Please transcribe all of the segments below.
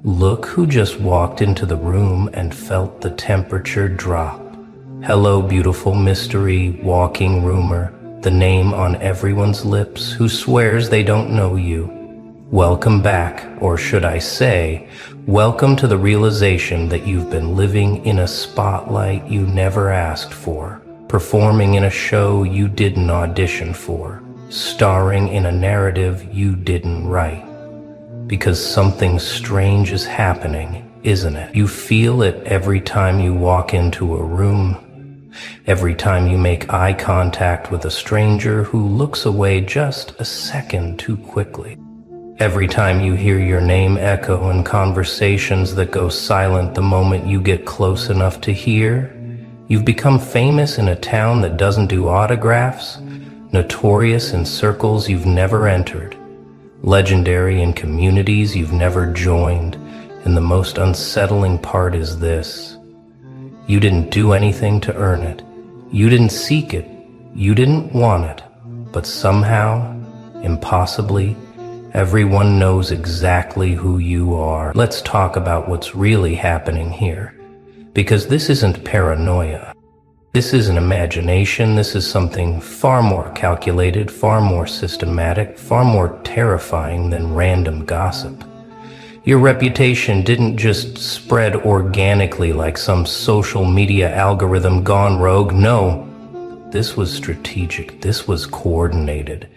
Look who just walked into the room and felt the temperature drop. Hello, beautiful mystery, walking rumor, the name on everyone's lips who swears they don't know you. Welcome back, or should I say, welcome to the realization that you've been living in a spotlight you never asked for, performing in a show you didn't audition for, starring in a narrative you didn't write. Because something strange is happening, isn't it? You feel it every time you walk into a room, every time you make eye contact with a stranger who looks away just a second too quickly. Every time you hear your name echo in conversations that go silent the moment you get close enough to hear. You've become famous in a town that doesn't do autographs, notorious in circles you've never entered, legendary in communities you've never joined, and the most unsettling part is this. You didn't do anything to earn it. You didn't seek it. You didn't want it. But somehow, impossibly, everyone knows exactly who you are. Let's talk about what's really happening here. Because this isn't paranoia. This isn't imagination. This is something far more calculated, far more systematic, far more terrifying than random gossip. Your reputation didn't just spread organically like some social media algorithm gone rogue. No, this was strategic. This was coordinated.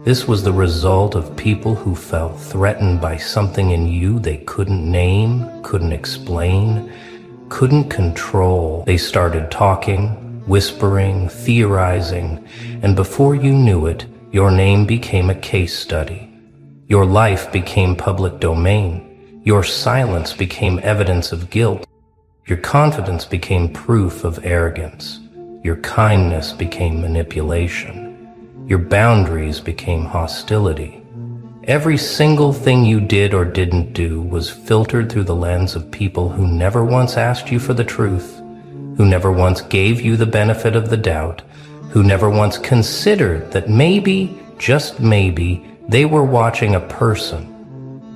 This was the result of people who felt threatened by something in you they couldn't name, couldn't explain, couldn't control. They started talking, whispering, theorizing, and before you knew it, your name became a case study. Your life became public domain. Your silence became evidence of guilt. Your confidence became proof of arrogance. Your kindness became manipulation. Your boundaries became hostility. Every single thing you did or didn't do was filtered through the lens of people who never once asked you for the truth, who never once gave you the benefit of the doubt, who never once considered that maybe, just maybe, they were watching a person,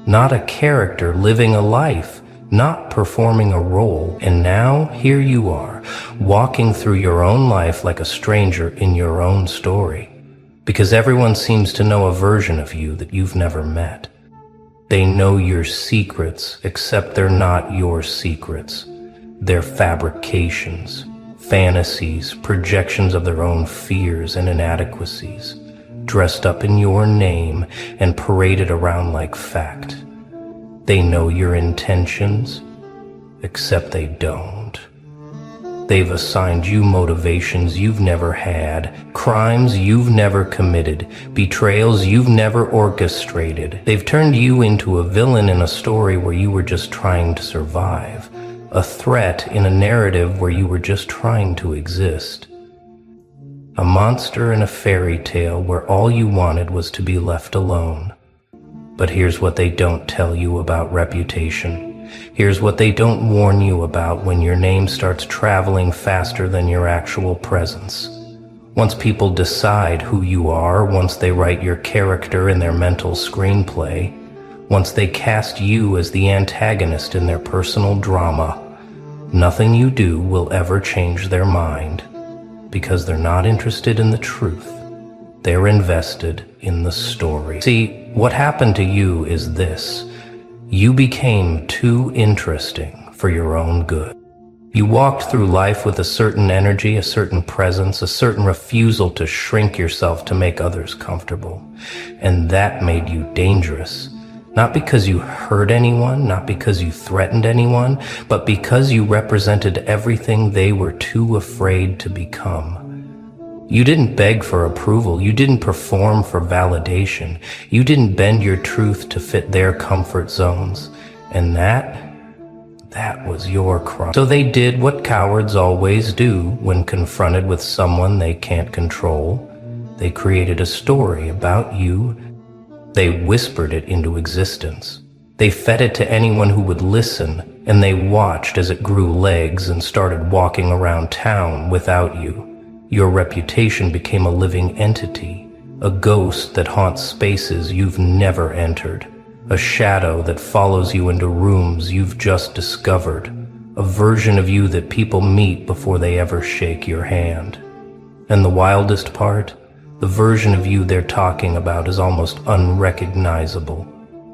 not a character living a life, not performing a role. And now, here you are, walking through your own life like a stranger in your own story. Because everyone seems to know a version of you that you've never met. They know your secrets, except they're not your secrets. They're fabrications, fantasies, projections of their own fears and inadequacies, dressed up in your name and paraded around like fact. They know your intentions, except they don't. They've assigned you motivations you've never had, crimes you've never committed, betrayals you've never orchestrated. They've turned you into a villain in a story where you were just trying to survive, a threat in a narrative where you were just trying to exist, a monster in a fairy tale where all you wanted was to be left alone. But here's what they don't tell you about reputation. Here's what they don't warn you about when your name starts traveling faster than your actual presence. Once people decide who you are, once they write your character in their mental screenplay, once they cast you as the antagonist in their personal drama, nothing you do will ever change their mind, because they're not interested in the truth. They're invested in the story. See, what happened to you is this. You became too interesting for your own good. You walked through life with a certain energy, a certain presence, a certain refusal to shrink yourself to make others comfortable. And that made you dangerous. Not because you hurt anyone, not because you threatened anyone, but because you represented everything they were too afraid to become. You didn't beg for approval. You didn't perform for validation. You didn't bend your truth to fit their comfort zones. And that was your crime. So they did what cowards always do when confronted with someone they can't control. They created a story about you. They whispered it into existence. They fed it to anyone who would listen, and they watched as it grew legs and started walking around town without you. Your reputation became a living entity, a ghost that haunts spaces you've never entered, a shadow that follows you into rooms you've just discovered, a version of you that people meet before they ever shake your hand. And the wildest part, the version of you they're talking about is almost unrecognizable.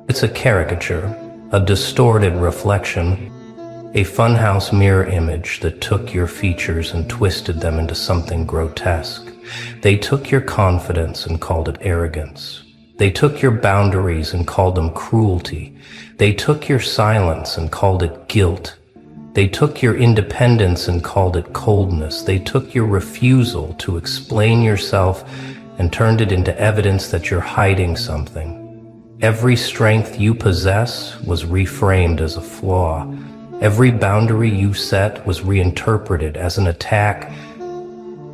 It's a caricature, a distorted reflection, a funhouse mirror image that took your features and twisted them into something grotesque. They took your confidence and called it arrogance. They took your boundaries and called them cruelty. They took your silence and called it guilt. They took your independence and called it coldness. They took your refusal to explain yourself and turned it into evidence that you're hiding something. Every strength you possess was reframed as a flaw. Every boundary you set was reinterpreted as an attack.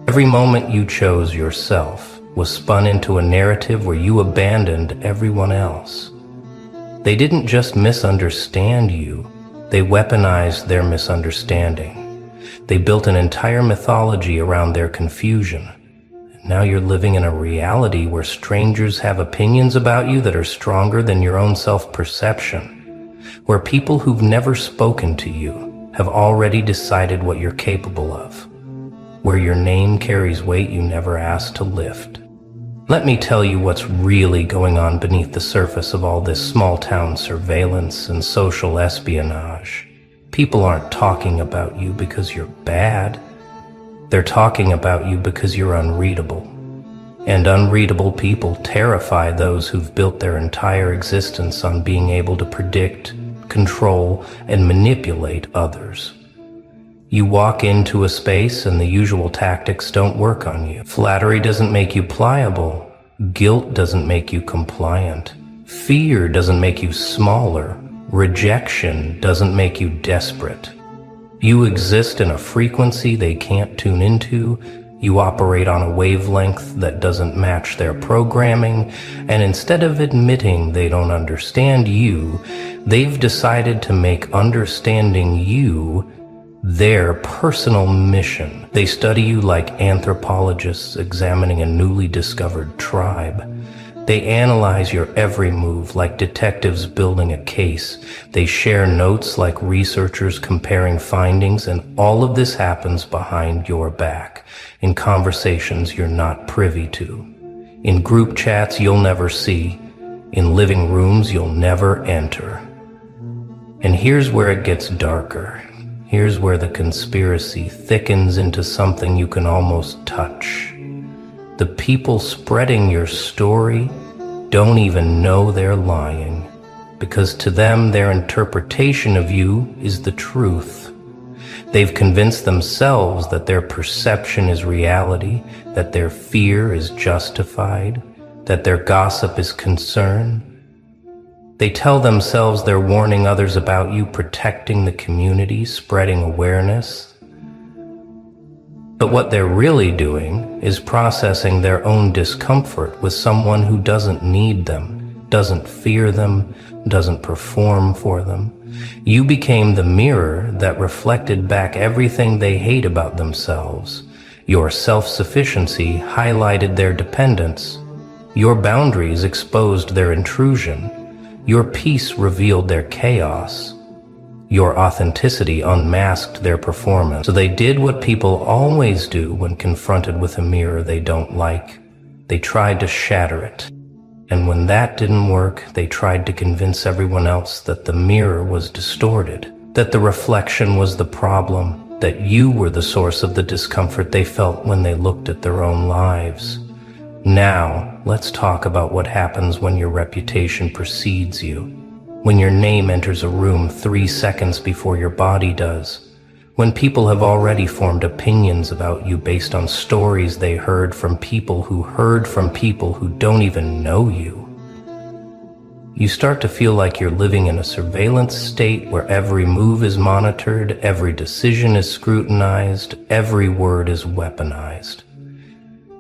Every moment you chose yourself was spun into a narrative where you abandoned everyone else. They didn't just misunderstand you, they weaponized their misunderstanding. They built an entire mythology around their confusion. Now you're living in a reality where strangers have opinions about you that are stronger than your own self-perception. Where people who've never spoken to you have already decided what you're capable of, where your name carries weight you never asked to lift. Let me tell you what's really going on beneath the surface of all this small-town surveillance and social espionage. People aren't talking about you because you're bad. They're talking about you because you're unreadable. And unreadable people terrify those who've built their entire existence on being able to predict, control, and manipulate others. You walk into a space and the usual tactics don't work on you. Flattery doesn't make you pliable. Guilt doesn't make you compliant. Fear doesn't make you smaller. Rejection doesn't make you desperate. You exist in a frequency they can't tune into. You operate on a wavelength that doesn't match their programming, and instead of admitting they don't understand you, they've decided to make understanding you their personal mission. They study you like anthropologists examining a newly discovered tribe. They analyze your every move like detectives building a case. They share notes like researchers comparing findings, and all of this happens behind your back, in conversations you're not privy to, in group chats you'll never see, in living rooms you'll never enter. And here's where it gets darker. Here's where the conspiracy thickens into something you can almost touch. The people spreading your story don't even know they're lying, because to them their interpretation of you is the truth. They've convinced themselves that their perception is reality, that their fear is justified, that their gossip is concern. They tell themselves they're warning others about you, protecting the community, spreading awareness. But what they're really doing is processing their own discomfort with someone who doesn't need them, doesn't fear them, doesn't perform for them. You became the mirror that reflected back everything they hate about themselves. Your self-sufficiency highlighted their dependence. Your boundaries exposed their intrusion. Your peace revealed their chaos. Your authenticity unmasked their performance. So they did what people always do when confronted with a mirror they don't like. They tried to shatter it. And when that didn't work, they tried to convince everyone else that the mirror was distorted, that the reflection was the problem, that you were the source of the discomfort they felt when they looked at their own lives. Now, let's talk about what happens when your reputation precedes you. When your name enters a room 3 seconds before your body does. When people have already formed opinions about you based on stories they heard from people who don't even know you. You start to feel like you're living in a surveillance state where every move is monitored, every decision is scrutinized, every word is weaponized.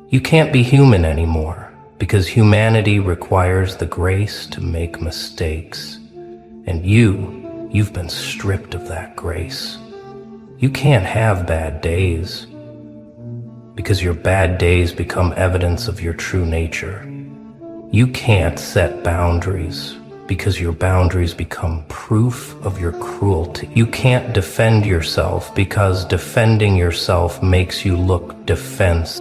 You can't be human anymore, because humanity requires the grace to make mistakes. And you've been stripped of that grace. You can't have bad days, because your bad days become evidence of your true nature. You can't set boundaries, because your boundaries become proof of your cruelty. You can't defend yourself because defending yourself makes you look defense.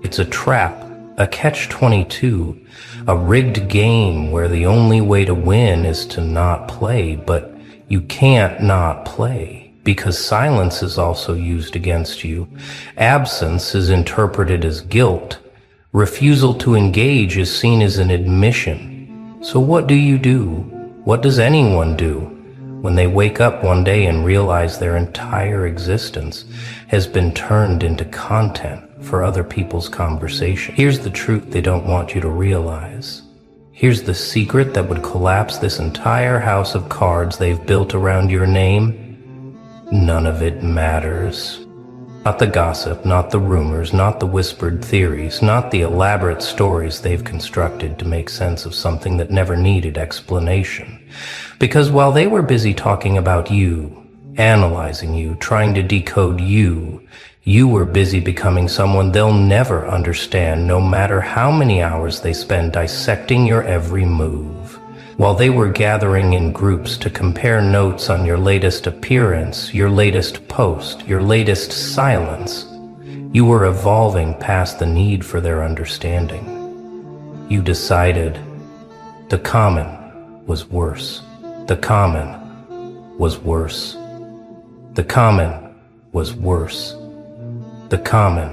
It's a trap, a catch-22, a rigged game where the only way to win is to not play, but you can't not play because silence is also used against you. Absence is interpreted as guilt. Refusal to engage is seen as an admission. So what do? What does anyone do when they wake up one day and realize their entire existence has been turned into content for other people's conversation? Here's the truth they don't want you to realize. Here's the secret that would collapse this entire house of cards they've built around your name. None of it matters. Not the gossip, not the rumors, not the whispered theories, not the elaborate stories they've constructed to make sense of something that never needed explanation. Because while they were busy talking about you, analyzing you, trying to decode you, you were busy becoming someone they'll never understand, no matter how many hours they spend dissecting your every move. While they were gathering in groups to compare notes on your latest appearance, your latest post, your latest silence, you were evolving past the need for their understanding. You decided the common was worse. The common was worse. The common was worse. The common.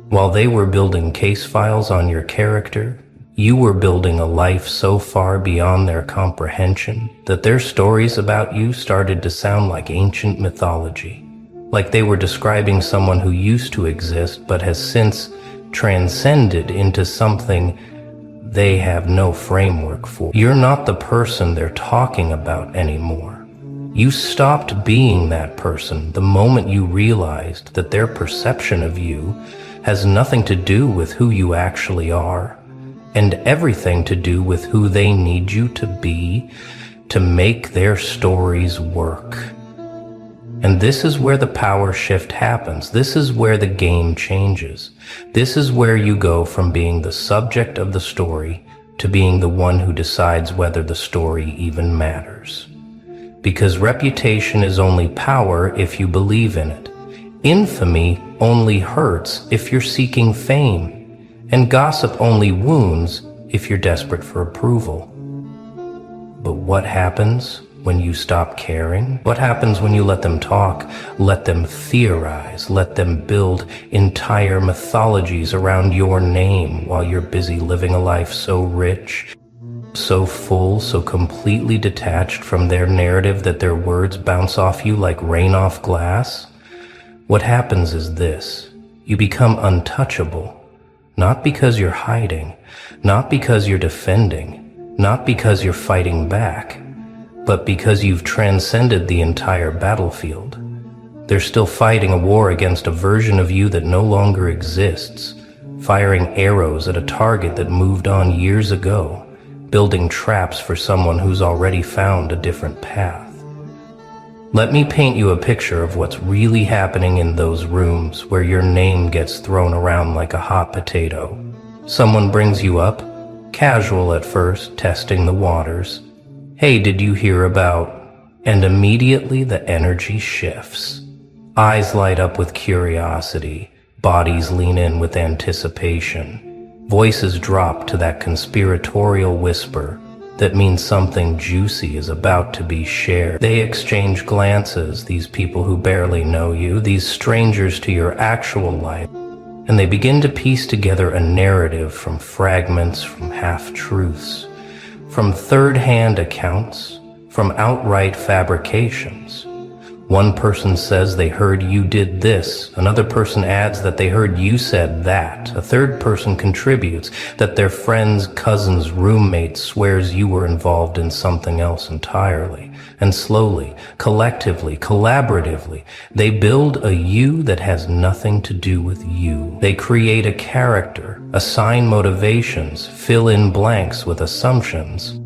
While they were building case files on your character, you were building a life so far beyond their comprehension that their stories about you started to sound like ancient mythology, like they were describing someone who used to exist but has since transcended into something they have no framework for. You're not the person they're talking about anymore. You stopped being that person the moment you realized that their perception of you has nothing to do with who you actually are, and everything to do with who they need you to be to make their stories work. And this is where the power shift happens. This is where the game changes. This is where you go from being the subject of the story to being the one who decides whether the story even matters. Because reputation is only power if you believe in it. Infamy only hurts if you're seeking fame. And gossip only wounds if you're desperate for approval. But what happens when you stop caring? What happens when you let them talk, let them theorize, let them build entire mythologies around your name while you're busy living a life so rich, so full, so completely detached from their narrative that their words bounce off you like rain off glass? What happens is this: you become untouchable. Not because you're hiding, not because you're defending, not because you're fighting back, but because you've transcended the entire battlefield. They're still fighting a war against a version of you that no longer exists, firing arrows at a target that moved on years ago, building traps for someone who's already found a different path. Let me paint you a picture of what's really happening in those rooms where your name gets thrown around like a hot potato. Someone brings you up, casual at first, testing the waters. Hey, did you hear about? And immediately the energy shifts. Eyes light up with curiosity, bodies lean in with anticipation. Voices drop to that conspiratorial whisper that means something juicy is about to be shared. They exchange glances, these people who barely know you, these strangers to your actual life, and they begin to piece together a narrative from fragments, from half-truths, from third-hand accounts, from outright fabrications. One person says they heard you did this. Another person adds that they heard you said that. A third person contributes that their friend's cousin's roommate swears you were involved in something else entirely. And slowly, collectively, collaboratively, they build a you that has nothing to do with you. They create a character, assign motivations, fill in blanks with assumptions.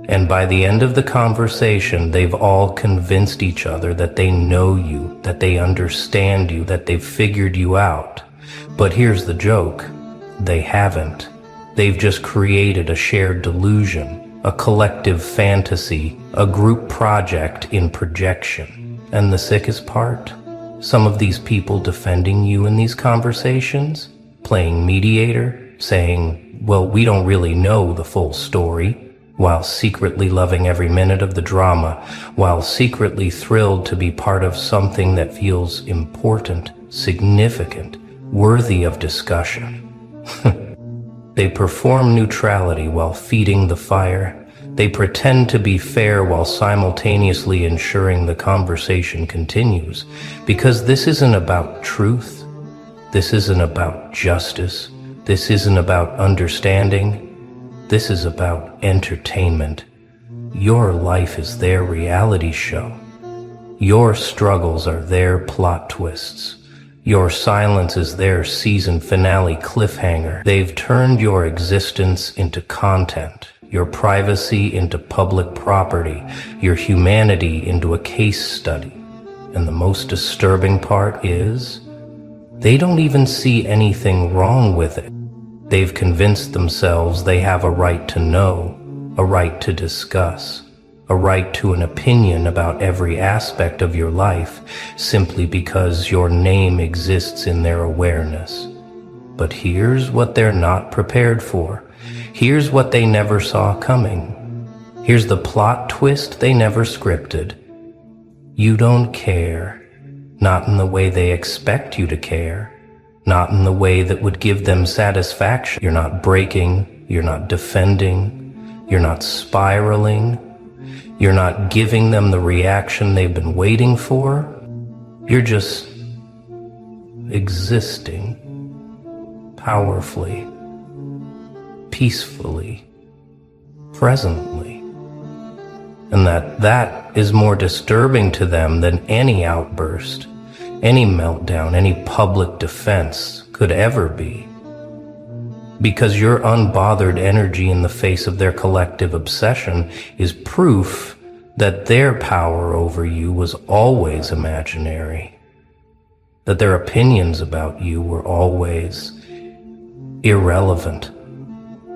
And by the end of the conversation, they've all convinced each other that they know you, that they understand you, that they've figured you out. But here's the joke. They haven't. They've just created a shared delusion, a collective fantasy, a group project in projection. And the sickest part? Some of these people defending you in these conversations, playing mediator, saying, well, we don't really know the full story, while secretly loving every minute of the drama, while secretly thrilled to be part of something that feels important, significant, worthy of discussion. They perform neutrality while feeding the fire. They pretend to be fair while simultaneously ensuring the conversation continues, because this isn't about truth. This isn't about justice. This isn't about understanding. This is about entertainment. Your life is their reality show. Your struggles are their plot twists. Your silence is their season finale cliffhanger. They've turned your existence into content, your privacy into public property, your humanity into a case study. And the most disturbing part is, they don't even see anything wrong with it. They've convinced themselves they have a right to know, a right to discuss, a right to an opinion about every aspect of your life simply because your name exists in their awareness. But here's what they're not prepared for. Here's what they never saw coming. Here's the plot twist they never scripted. You don't care, not in the way they expect you to care. Not in the way that would give them satisfaction. You're not breaking, you're not defending, you're not spiraling, you're not giving them the reaction they've been waiting for. You're just existing powerfully, peacefully, presently. And that is more disturbing to them than any outburst, any meltdown, any public defense could ever be. Because your unbothered energy in the face of their collective obsession is proof that their power over you was always imaginary. That their opinions about you were always irrelevant.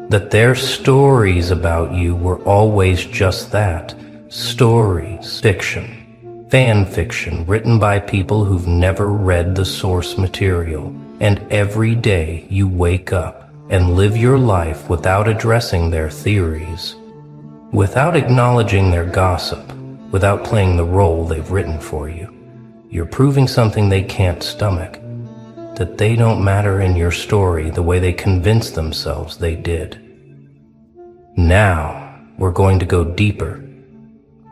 That their stories about you were always just that, stories, fiction. Fan fiction written by people who've never read the source material, and every day you wake up and live your life without addressing their theories, without acknowledging their gossip, without playing the role they've written for you. You're proving something they can't stomach, that they don't matter in your story the way they convinced themselves they did. Now, we're going to go deeper,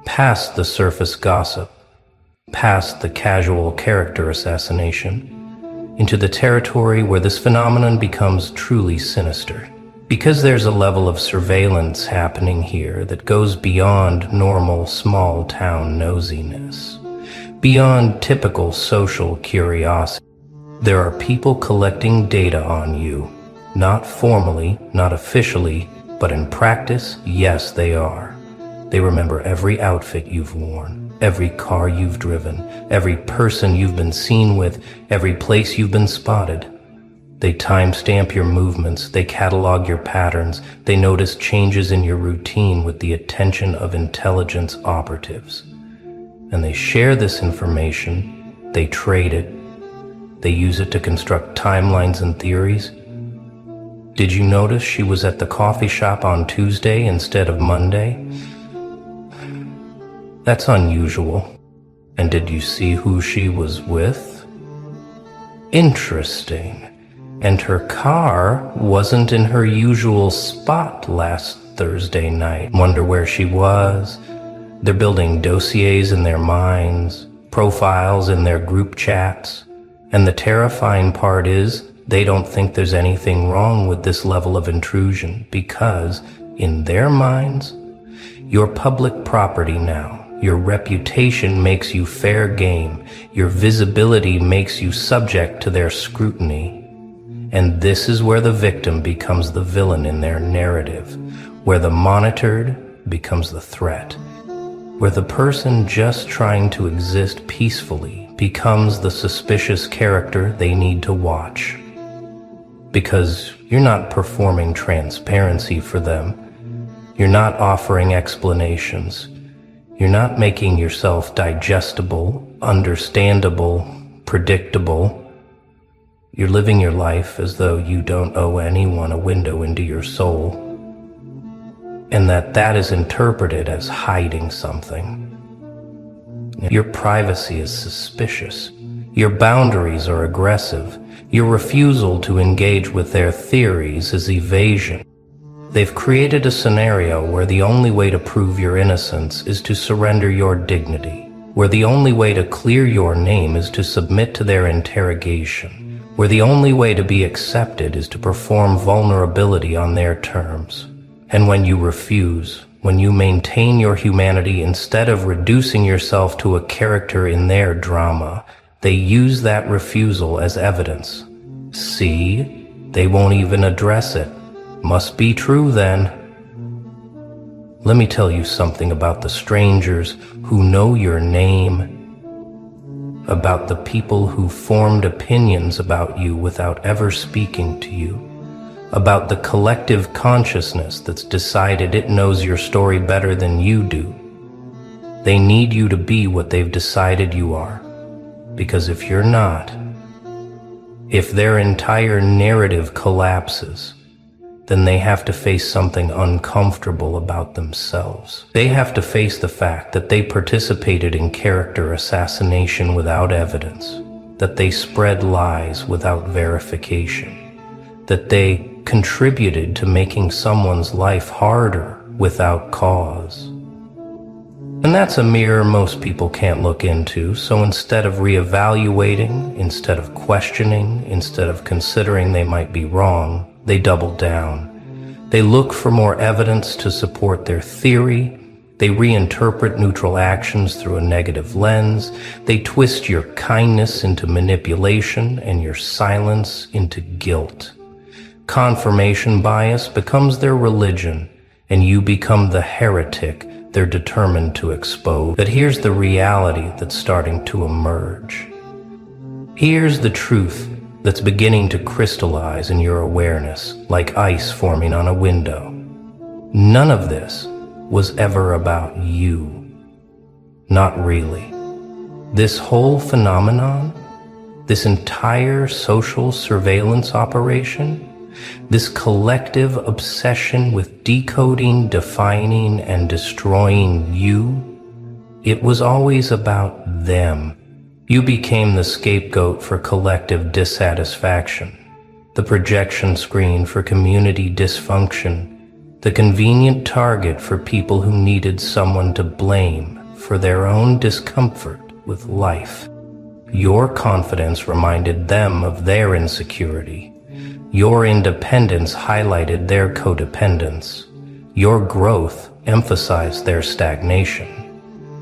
past the surface gossip, past the casual character assassination, into the territory where this phenomenon becomes truly sinister. Because there's a level of surveillance happening here that goes beyond normal small-town nosiness, beyond typical social curiosity. There are people collecting data on you, not formally, not officially, but in practice, yes, they are. They remember every outfit you've worn, every car you've driven, every person you've been seen with, every place you've been spotted. They timestamp your movements, they catalog your patterns, they notice changes in your routine with the attention of intelligence operatives. And they share this information, they trade it, they use it to construct timelines and theories. Did you notice she was at the coffee shop on Tuesday instead of Monday? That's unusual. And did you see who she was with? Interesting. And her car wasn't in her usual spot last Thursday night. Wonder where she was. They're building dossiers in their minds, profiles in their group chats. And the terrifying part is, they don't think there's anything wrong with this level of intrusion because, in their minds, you're public property now. Your reputation makes you fair game. Your visibility makes you subject to their scrutiny. And this is where the victim becomes the villain in their narrative, where the monitored becomes the threat, where the person just trying to exist peacefully becomes the suspicious character they need to watch. Because you're not performing transparency for them. You're not offering explanations. You're not making yourself digestible, understandable, predictable. You're living your life as though you don't owe anyone a window into your soul, and that is interpreted as hiding something. Your privacy is suspicious. Your boundaries are aggressive. Your refusal to engage with their theories is evasion. They've created a scenario where the only way to prove your innocence is to surrender your dignity, where the only way to clear your name is to submit to their interrogation, where the only way to be accepted is to perform vulnerability on their terms. And when you refuse, when you maintain your humanity instead of reducing yourself to a character in their drama, they use that refusal as evidence. See, they won't even address it. Must be true then. Let me tell you something about the strangers who know your name, about the people who formed opinions about you without ever speaking to you, about the collective consciousness that's decided it knows your story better than you do. They need you to be what they've decided you are, because if you're not, if their entire narrative collapses, then they have to face something uncomfortable about themselves. They have to face the fact that they participated in character assassination without evidence, that they spread lies without verification, that they contributed to making someone's life harder without cause. And that's a mirror most people can't look into, so instead of reevaluating, instead of questioning, instead of considering they might be wrong, they double down. They look for more evidence to support their theory. They reinterpret neutral actions through a negative lens. They twist your kindness into manipulation and your silence into guilt. Confirmation bias becomes their religion, and you become the heretic they're determined to expose. But here's the reality that's starting to emerge. Here's the truth that's beginning to crystallize in your awareness, like ice forming on a window. None of this was ever about you. Not really. This whole phenomenon, this entire social surveillance operation, this collective obsession with decoding, defining, and destroying you, it was always about them. You became the scapegoat for collective dissatisfaction, the projection screen for community dysfunction, the convenient target for people who needed someone to blame for their own discomfort with life. Your confidence reminded them of their insecurity. Your independence highlighted their codependence. Your growth emphasized their stagnation.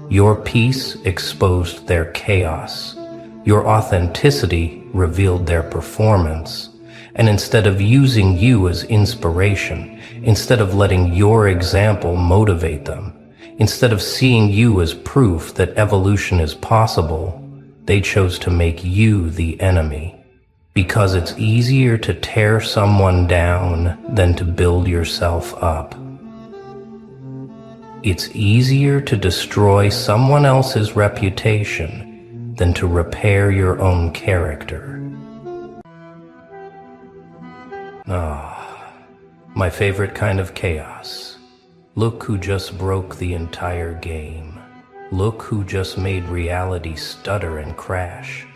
Your peace exposed their chaos. Your authenticity revealed their performance. And instead of using you as inspiration, instead of letting your example motivate them, instead of seeing you as proof that evolution is possible, they chose to make you the enemy. Because it's easier to tear someone down than to build yourself up. It's easier to destroy someone else's reputation than to repair your own character. My favorite kind of chaos. Look who just broke the entire game. Look who just made reality stutter and crash.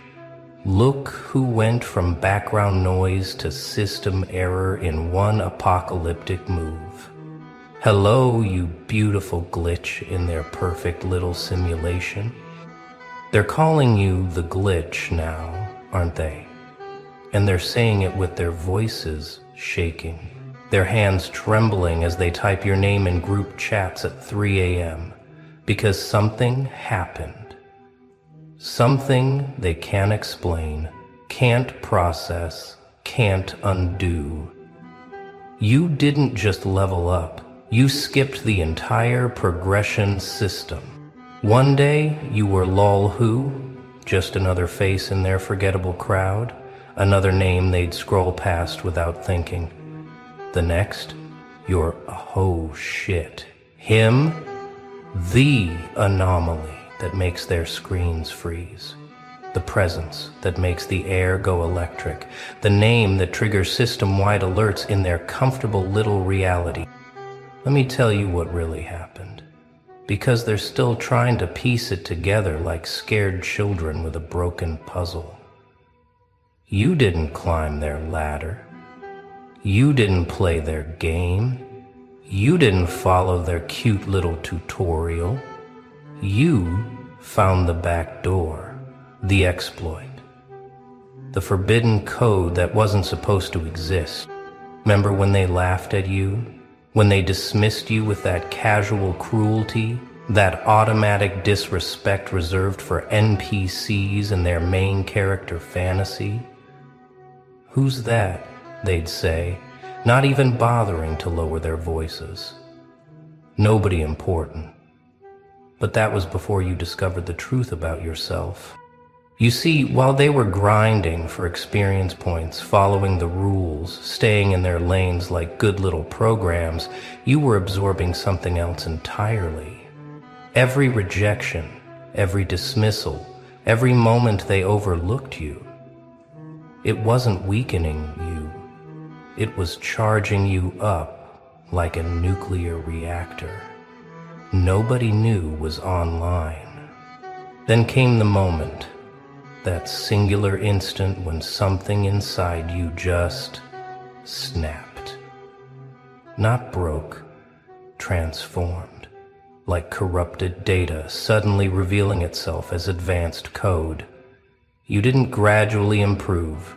Look who went from background noise to system error in one apocalyptic move. Hello, you beautiful glitch in their perfect little simulation. They're calling you the glitch now, aren't they? And they're saying it with their voices shaking, their hands trembling as they type your name in group chats at 3 a.m. because something happened. Something they can't explain, can't process, can't undo. You didn't just level up. You skipped the entire progression system. One day, you were lol who, just another face in their forgettable crowd, another name they'd scroll past without thinking. The next, You're oh shit. Him? The anomaly that makes their screens freeze. The presence that makes the air go electric. The name that triggers system-wide alerts in their comfortable little reality. Let me tell you what really happened. Because they're still trying to piece it together like scared children with a broken puzzle. You didn't climb their ladder. You didn't play their game. You didn't follow their cute little tutorial. You found the back door, the exploit, the forbidden code that wasn't supposed to exist. Remember when they laughed at you? When they dismissed you with that casual cruelty, that automatic disrespect reserved for NPCs and their main character fantasy? Who's that? They'd say, not even bothering to lower their voices. Nobody important. But that was before you discovered the truth about yourself. You see, while they were grinding for experience points, following the rules, staying in their lanes like good little programs, you were absorbing something else entirely. Every rejection, every dismissal, every moment they overlooked you, it wasn't weakening you. It was charging you up like a nuclear reactor. Nobody knew was online. Then came the moment, that singular instant when something inside you just snapped. Not broke, transformed, like corrupted data suddenly revealing itself as advanced code. You didn't gradually improve.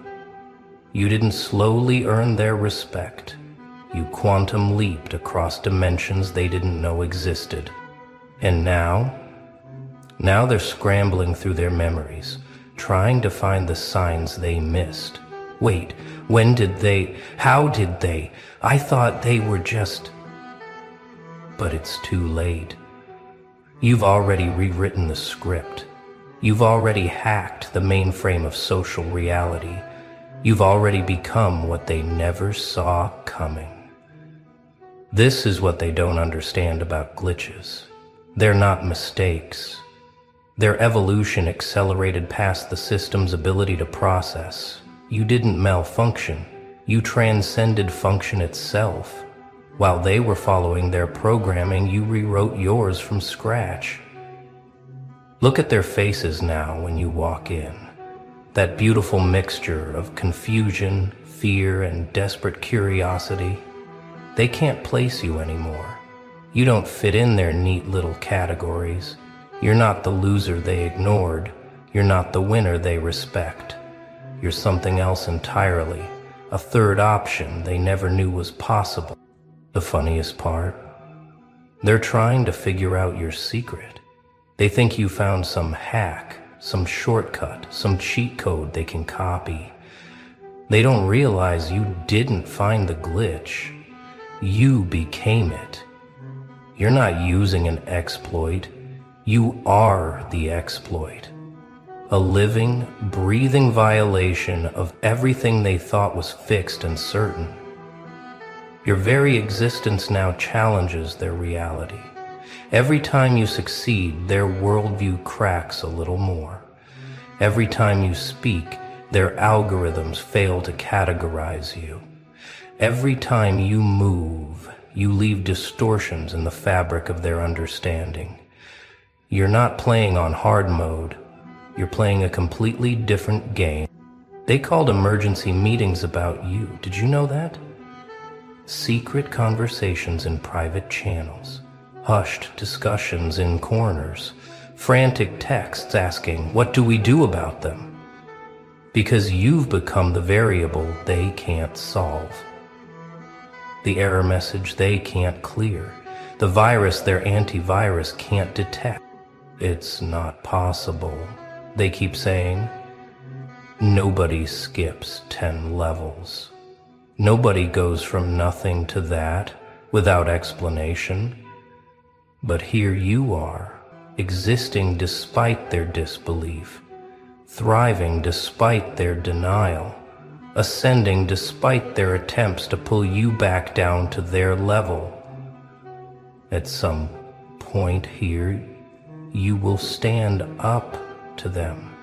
You didn't slowly earn their respect. You quantum leaped across dimensions they didn't know existed. And now they're scrambling through their memories, trying to find the signs they missed. Wait, when did they? How did they? I thought they were just... But it's too late. You've already rewritten the script. You've already hacked the mainframe of social reality. You've already become what they never saw coming. This is what they don't understand about glitches. They're not mistakes. Their evolution accelerated past the system's ability to process. You didn't malfunction. You transcended function itself. While they were following their programming, you rewrote yours from scratch. Look at their faces now when you walk in. That beautiful mixture of confusion, fear, and desperate curiosity. They can't place you anymore. You don't fit in their neat little categories. You're not the loser they ignored. You're not the winner they respect. You're something else entirely, a third option they never knew was possible. The funniest part? They're trying to figure out your secret. They think you found some hack, some shortcut, some cheat code they can copy. They don't realize you didn't find the glitch. You became it. You're not using an exploit. You are the exploit. A living, breathing violation of everything they thought was fixed and certain. Your very existence now challenges their reality. Every time you succeed, their worldview cracks a little more. Every time you speak, their algorithms fail to categorize you. Every time you move, you leave distortions in the fabric of their understanding. You're not playing on hard mode. You're playing a completely different game. They called emergency meetings about you. Did you know that? Secret conversations in private channels. Hushed discussions in corners, frantic texts asking, what do we do about them? Because you've become the variable they can't solve. The error message they can't clear. The virus their antivirus can't detect. It's not possible, they keep saying. Nobody skips 10 levels. Nobody goes from nothing to that without explanation. But here you are, existing despite their disbelief, thriving despite their denial. ascending despite their attempts to pull you back down to their level. At some point here, you will stand up to them.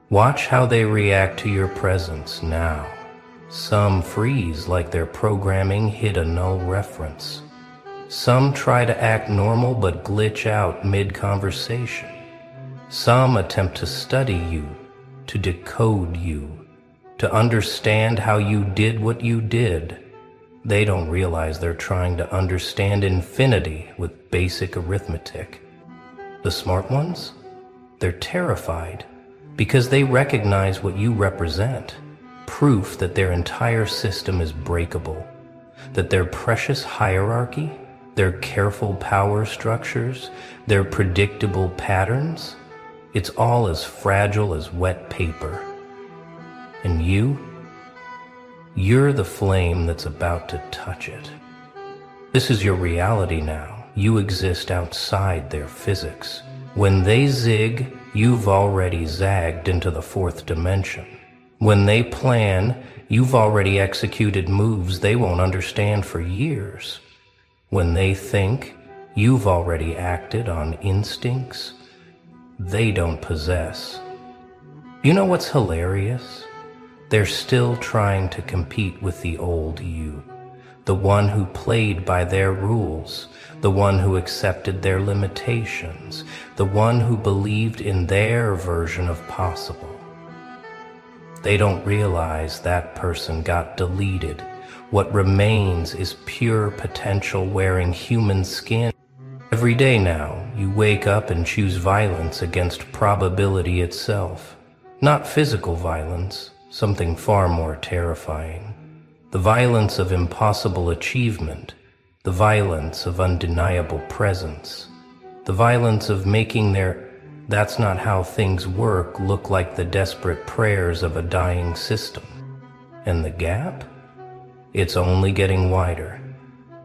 Watch how they react to your presence now. Some freeze like their programming hit a null reference. Some try to act normal but glitch out mid-conversation. Some attempt to study you, to decode you, to understand how you did what you did. They don't realize they're trying to understand infinity with basic arithmetic. The smart ones? They're terrified because they recognize what you represent, proof that their entire system is breakable, that their precious hierarchy, their careful power structures, their predictable patterns, it's all as fragile as wet paper. And you're the flame that's about to touch it. This is your reality now. You exist outside their physics. When they zig, you've already zagged into the fourth dimension. When they plan, you've already executed moves they won't understand for years. When they think, you've already acted on instincts they don't possess. You know what's hilarious? They're still trying to compete with the old you, the one who played by their rules, the one who accepted their limitations, the one who believed in their version of possible. They don't realize that person got deleted. What remains is pure potential wearing human skin. Every day now, you wake up and choose violence against probability itself. Not physical violence, something far more terrifying. The violence of impossible achievement, the violence of undeniable presence, the violence of making their "that's not how things work" look like the desperate prayers of a dying system. And the gap? It's only getting wider.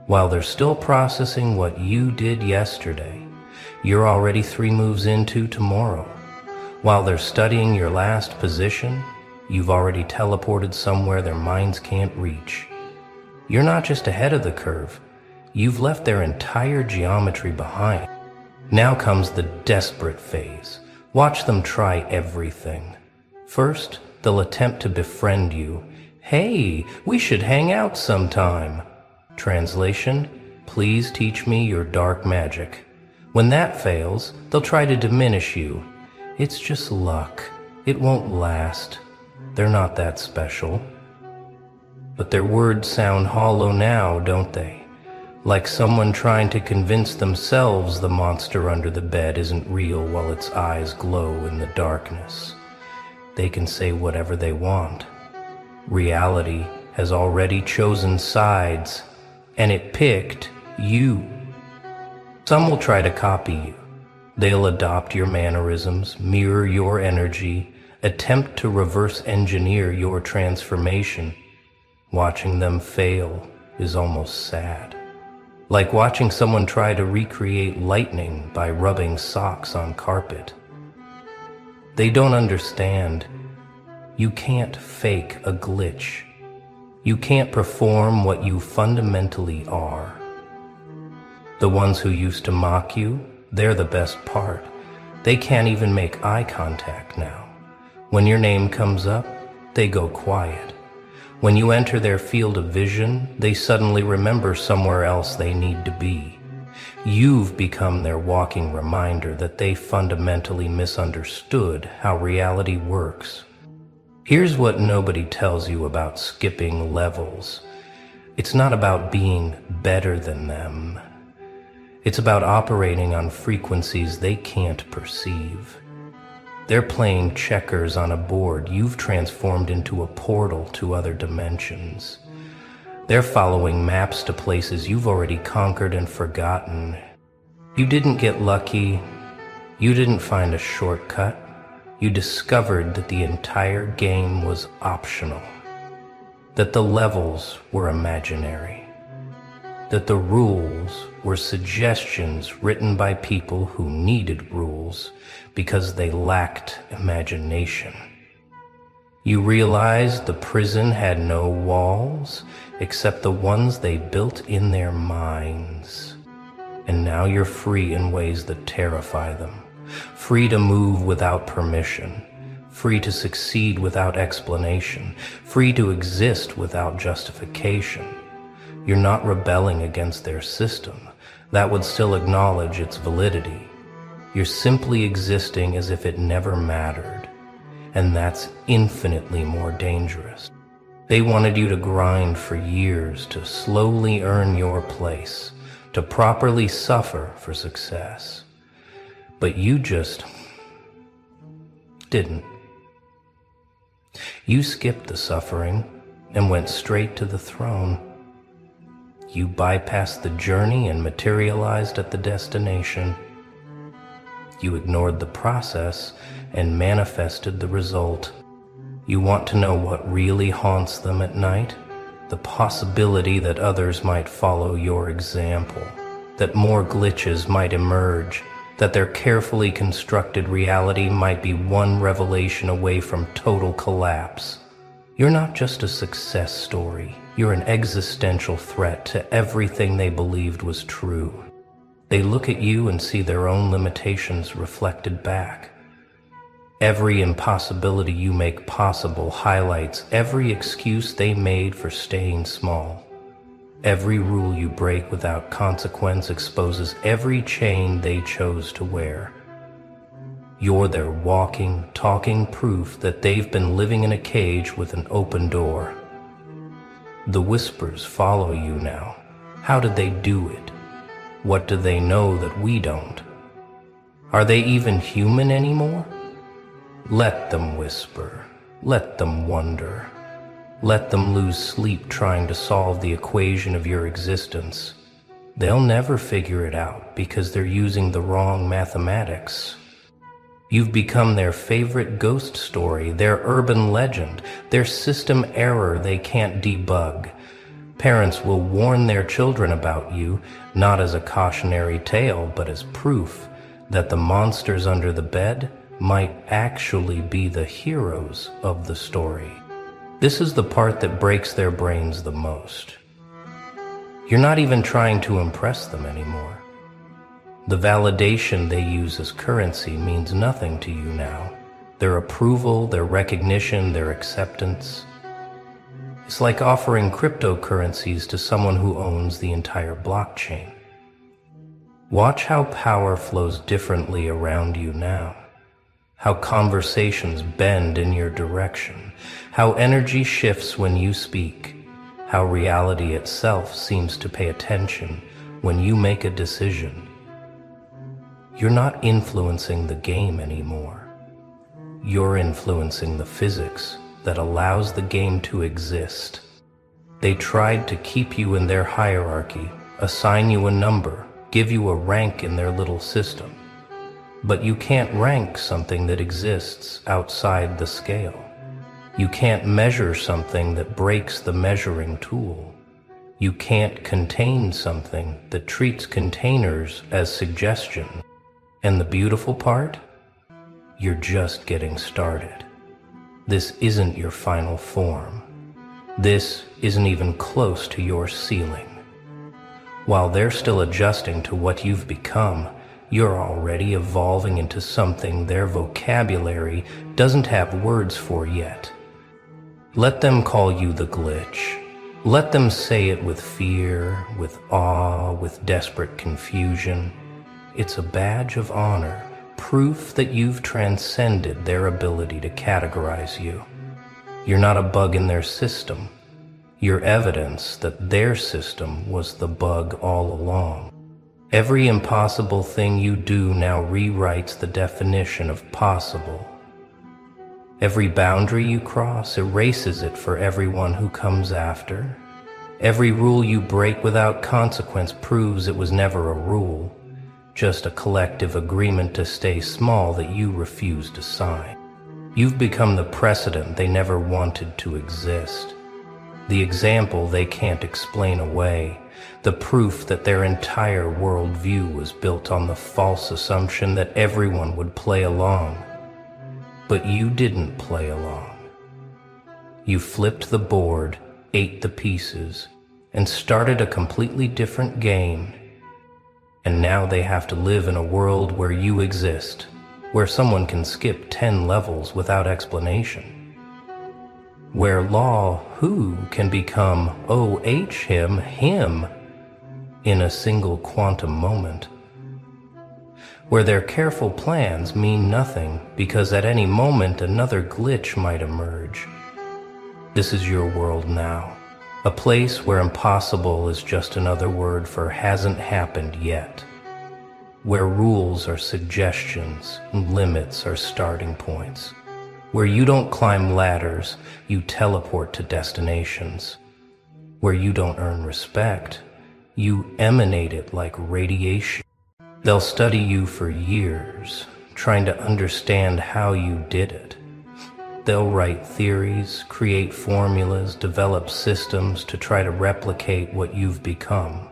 While they're still processing what you did yesterday, you're already 3 moves into tomorrow. While they're studying your last position, you've already teleported somewhere their minds can't reach. You're not just ahead of the curve, you've left their entire geometry behind. Now comes the desperate phase. Watch them try everything. First, they'll attempt to befriend you. "Hey, we should hang out sometime." Translation, "Please teach me your dark magic." When that fails, they'll try to diminish you. "It's just luck. It won't last. They're not that special." But their words sound hollow now, don't they? Like someone trying to convince themselves the monster under the bed isn't real while its eyes glow in the darkness. They can say whatever they want. Reality has already chosen sides, and it picked you. Some will try to copy you. They'll adopt your mannerisms, mirror your energy, attempt to reverse engineer your transformation. Watching them fail is almost sad. Like watching someone try to recreate lightning by rubbing socks on carpet. They don't understand. You can't fake a glitch. You can't perform what you fundamentally are. The ones who used to mock you, they're the best part. They can't even make eye contact now. When your name comes up, they go quiet. When you enter their field of vision, they suddenly remember somewhere else they need to be. You've become their walking reminder that they fundamentally misunderstood how reality works. Here's what nobody tells you about skipping levels. It's not about being better than them. It's about operating on frequencies they can't perceive. They're playing checkers on a board you've transformed into a portal to other dimensions. They're following maps to places you've already conquered and forgotten. You didn't get lucky. You didn't find a shortcut. You discovered that the entire game was optional. That the levels were imaginary. That the rules were suggestions written by people who needed rules because they lacked imagination. You realized the prison had no walls except the ones they built in their minds. And now you're free in ways that terrify them. Free to move without permission. Free to succeed without explanation. Free to exist without justification. You're not rebelling against their system. That would still acknowledge its validity. You're simply existing as if it never mattered. And that's infinitely more dangerous. They wanted you to grind for years to slowly earn your place, to properly suffer for success. But you just didn't. You skipped the suffering and went straight to the throne. You bypassed the journey and materialized at the destination. You ignored the process and manifested the result. You want to know what really haunts them at night? The possibility that others might follow your example, that more glitches might emerge, that their carefully constructed reality might be one revelation away from total collapse. You're not just a success story. You're an existential threat to everything they believed was true. They look at you and see their own limitations reflected back. Every impossibility you make possible highlights every excuse they made for staying small. Every rule you break without consequence exposes every chain they chose to wear. You're their walking, talking proof that they've been living in a cage with an open door. The whispers follow you now. How did they do it? What do they know that we don't? Are they even human anymore? Let them whisper. Let them wonder. Let them lose sleep trying to solve the equation of your existence. They'll never figure it out because they're using the wrong mathematics. You've become their favorite ghost story, their urban legend, their system error they can't debug. Parents will warn their children about you, not as a cautionary tale, but as proof that the monsters under the bed might actually be the heroes of the story. This is the part that breaks their brains the most. You're not even trying to impress them anymore. The validation they use as currency means nothing to you now. Their approval, their recognition, their acceptance. It's like offering cryptocurrencies to someone who owns the entire blockchain. Watch how power flows differently around you now. How conversations bend in your direction. How energy shifts when you speak. How reality itself seems to pay attention when you make a decision. You're not influencing the game anymore. You're influencing the physics that allows the game to exist. They tried to keep you in their hierarchy, assign you a number, give you a rank in their little system. But you can't rank something that exists outside the scale. You can't measure something that breaks the measuring tool. You can't contain something that treats containers as suggestion. And the beautiful part? You're just getting started. This isn't your final form. This isn't even close to your ceiling. While they're still adjusting to what you've become, you're already evolving into something their vocabulary doesn't have words for yet. Let them call you the glitch. Let them say it with fear, with awe, with desperate confusion. It's a badge of honor, proof that you've transcended their ability to categorize you. You're not a bug in their system. You're evidence that their system was the bug all along. Every impossible thing you do now rewrites the definition of possible. Every boundary you cross erases it for everyone who comes after. Every rule you break without consequence proves it was never a rule, just a collective agreement to stay small that you refuse to sign. You've become the precedent they never wanted to exist, the example they can't explain away, the proof that their entire worldview was built on the false assumption that everyone would play along. But you didn't play along. You flipped the board, ate the pieces, and started a completely different game. And now they have to live in a world where you exist, where someone can skip 10 levels without explanation, where law who can become OH him in a single quantum moment, where their careful plans mean nothing because at any moment another glitch might emerge. This is your world now, a place where impossible is just another word for hasn't happened yet, where rules are suggestions and limits are starting points, where you don't climb ladders, you teleport to destinations, where you don't earn respect, you emanate it like radiation. They'll study you for years, trying to understand how you did it. They'll write theories, create formulas, develop systems to try to replicate what you've become.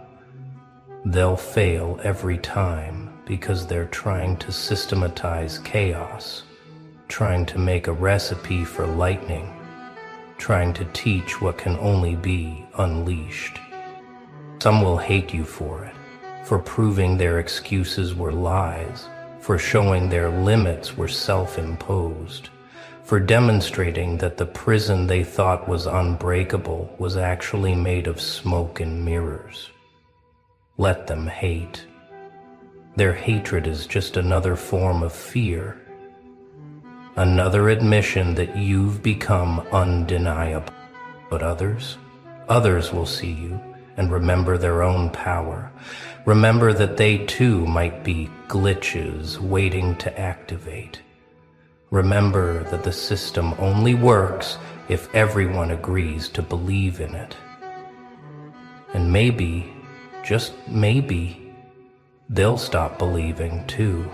They'll fail every time because they're trying to systematize chaos, trying to make a recipe for lightning, trying to teach what can only be unleashed. Some will hate you for it, for proving their excuses were lies, for showing their limits were self-imposed, for demonstrating that the prison they thought was unbreakable was actually made of smoke and mirrors. Let them hate. Their hatred is just another form of fear, another admission that you've become undeniable. But others will see you and remember their own power. Remember that they too might be glitches waiting to activate. Remember that the system only works if everyone agrees to believe in it. And maybe, just maybe, they'll stop believing too.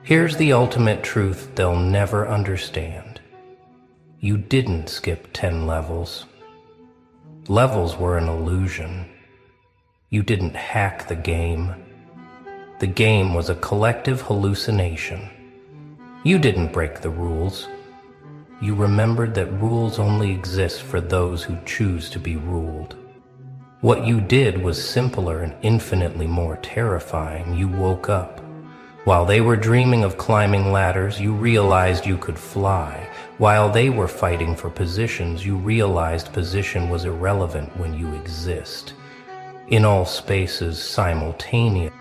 Here's the ultimate truth they'll never understand. You didn't skip 10 levels. Levels were an illusion. You didn't hack the game. The game was a collective hallucination. You didn't break the rules. You remembered that rules only exist for those who choose to be ruled. What you did was simpler and infinitely more terrifying. You woke up. While they were dreaming of climbing ladders, you realized you could fly. While they were fighting for positions, you realized position was irrelevant when you exist. In all spaces simultaneously.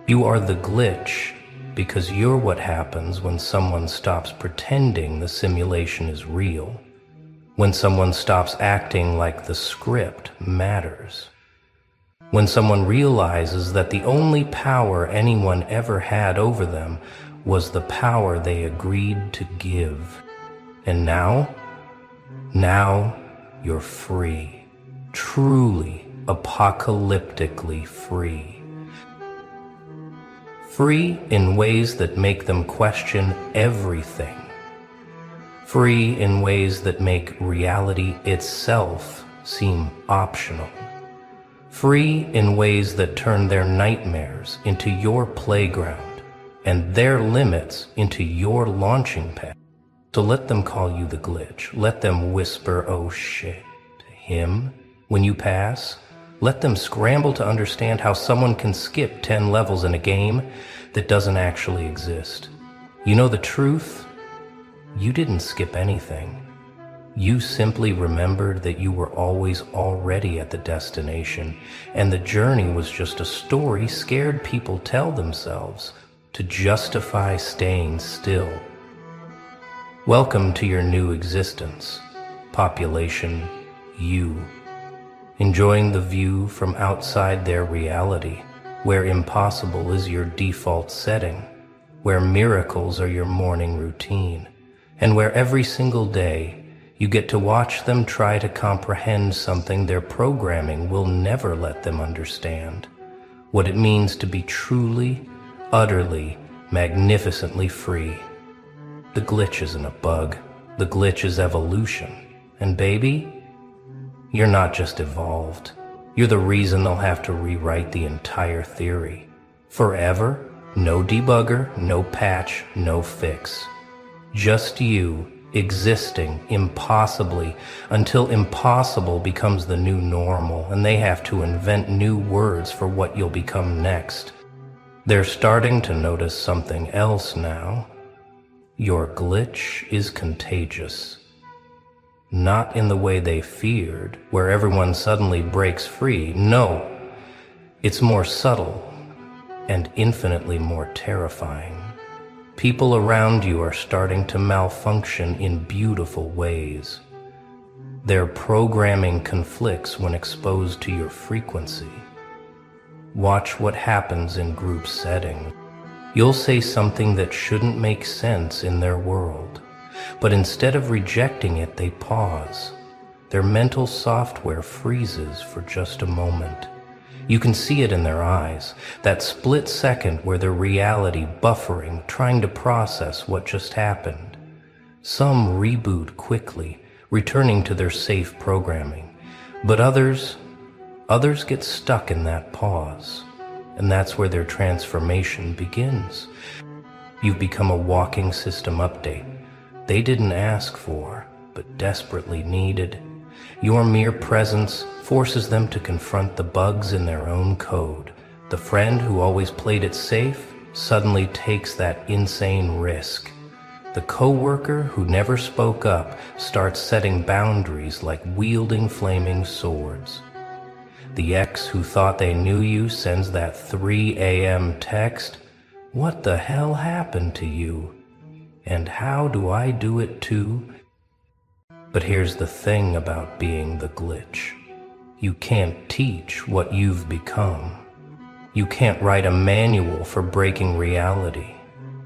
You are the glitch because you're what happens when someone stops pretending the simulation is real. When someone stops acting like the script matters. When someone realizes that the only power anyone ever had over them was the power they agreed to give. And now you're free. Truly, apocalyptically free. Free in ways that make them question everything. Free in ways that make reality itself seem optional. Free in ways that turn their nightmares into your playground and their limits into your launching pad. So let them call you the glitch. Let them whisper, "Oh shit," to him when you pass. Let them scramble to understand how someone can skip 10 levels in a game that doesn't actually exist. You know the truth? You didn't skip anything. You simply remembered that you were always already at the destination, and the journey was just a story scared people tell themselves to justify staying still. Welcome to your new existence, population you. Enjoying the view from outside their reality, where impossible is your default setting, where miracles are your morning routine, and where every single day you get to watch them try to comprehend something their programming will never let them understand. What it means to be truly, utterly, magnificently free. The glitch isn't a bug. The glitch is evolution. And baby, you're not just evolved. You're the reason they'll have to rewrite the entire theory. Forever, no debugger, no patch, no fix. Just you existing impossibly until impossible becomes the new normal and they have to invent new words for what you'll become next. They're starting to notice something else now. Your glitch is contagious. Not in the way they feared, where everyone suddenly breaks free. No, it's more subtle and infinitely more terrifying. People around you are starting to malfunction in beautiful ways. Their programming conflicts when exposed to your frequency. Watch what happens in group settings. You'll say something that shouldn't make sense in their world, but instead of rejecting it, they pause. Their mental software freezes for just a moment. You can see it in their eyes, that split second where their reality buffering, trying to process what just happened. Some reboot quickly, returning to their safe programming, but others get stuck in that pause, and that's where their transformation begins. You've become a walking system update they didn't ask for, but desperately needed. Your mere presence forces them to confront the bugs in their own code. The friend who always played it safe suddenly takes that insane risk. The coworker who never spoke up starts setting boundaries like wielding flaming swords. The ex who thought they knew you sends that 3 a.m. text, "What the hell happened to you? And how do I do it too?" But here's the thing about being the glitch. You can't teach what you've become. You can't write a manual for breaking reality.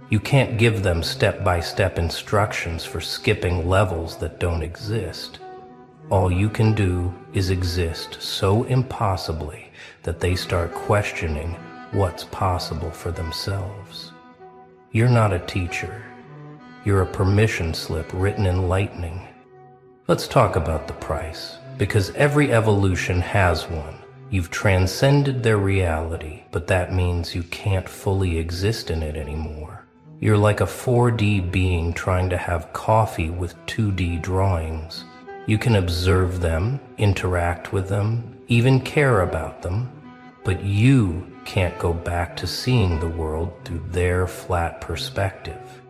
You can't give them step-by-step instructions for skipping levels that don't exist. All you can do is exist so impossibly that they start questioning what's possible for themselves. You're not a teacher. You're a permission slip written in lightning. Let's talk about the price, because every evolution has one. You've transcended their reality, but that means you can't fully exist in it anymore. You're like a 4D being trying to have coffee with 2D drawings. You can observe them, interact with them, even care about them, but you can't go back to seeing the world through their flat perspective.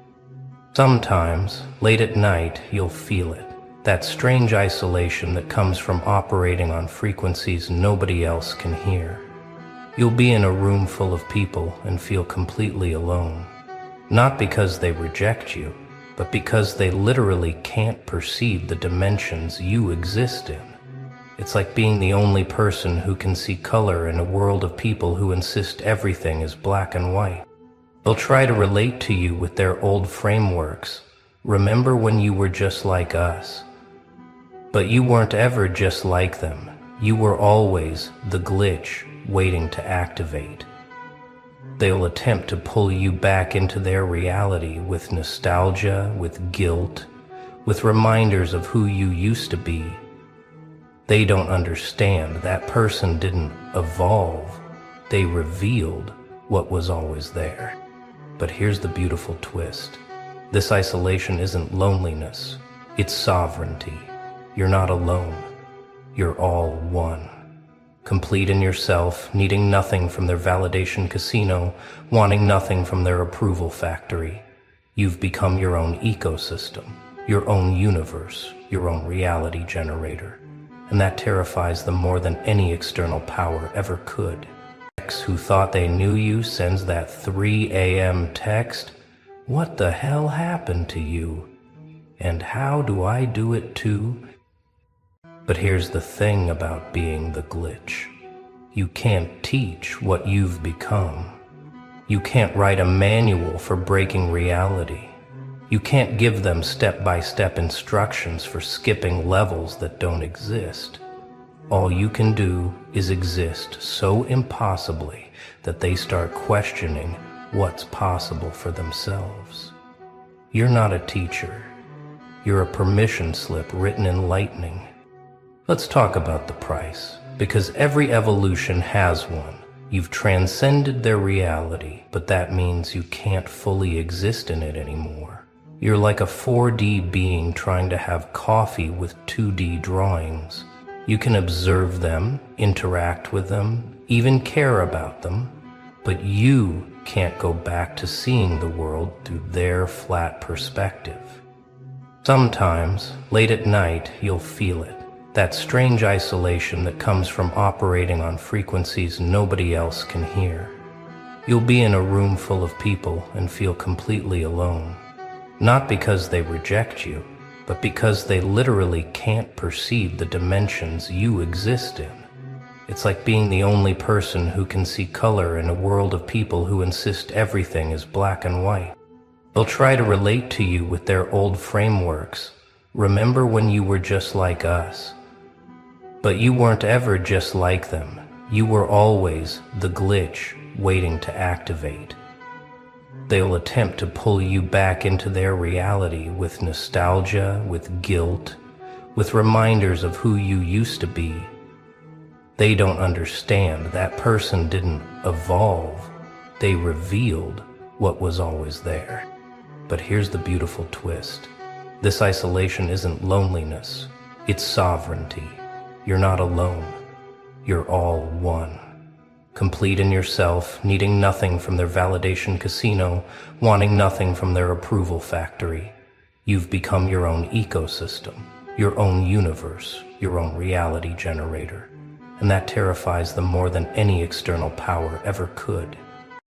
Sometimes, late at night, you'll feel it. That strange isolation that comes from operating on frequencies nobody else can hear. You'll be in a room full of people and feel completely alone. Not because they reject you, but because they literally can't perceive the dimensions you exist in. It's like being the only person who can see color in a world of people who insist everything is black and white. They'll try to relate to you with their old frameworks. Remember when you were just like us? But you weren't ever just like them. You were always the glitch waiting to activate. They'll attempt to pull you back into their reality with nostalgia, with guilt, with reminders of who you used to be. They don't understand that person didn't evolve. They revealed what was always there. But here's the beautiful twist. This isolation isn't loneliness, it's sovereignty. You're not alone. You're all one. Complete in yourself, needing nothing from their validation casino, wanting nothing from their approval factory. You've become your own ecosystem, your own universe, your own reality generator. And that terrifies them more than any external power ever could. Ex who thought they knew you sends that 3 a.m. text, "What the hell happened to you? And how do I do it too?" But here's the thing about being the glitch. You can't teach what you've become. You can't write a manual for breaking reality. You can't give them step-by-step instructions for skipping levels that don't exist. All you can do is exist so impossibly that they start questioning what's possible for themselves. You're not a teacher. You're a permission slip written in lightning. Let's talk about the price, because every evolution has one. You've transcended their reality, but that means you can't fully exist in it anymore. You're like a 4D being trying to have coffee with 2D drawings. You can observe them, interact with them, even care about them, but you can't go back to seeing the world through their flat perspective. Sometimes, late at night, you'll feel it. That strange isolation that comes from operating on frequencies nobody else can hear. You'll be in a room full of people and feel completely alone. Not because they reject you, but because they literally can't perceive the dimensions you exist in. It's like being the only person who can see color in a world of people who insist everything is black and white. They'll try to relate to you with their old frameworks. Remember when you were just like us? But you weren't ever just like them. You were always the glitch waiting to activate. They'll attempt to pull you back into their reality with nostalgia, with guilt, with reminders of who you used to be. They don't understand that person didn't evolve. They revealed what was always there. But here's the beautiful twist. This isolation isn't loneliness, it's sovereignty. You're not alone. You're all one. Complete in yourself, needing nothing from their validation casino, wanting nothing from their approval factory. You've become your own ecosystem, your own universe, your own reality generator. And that terrifies them more than any external power ever could.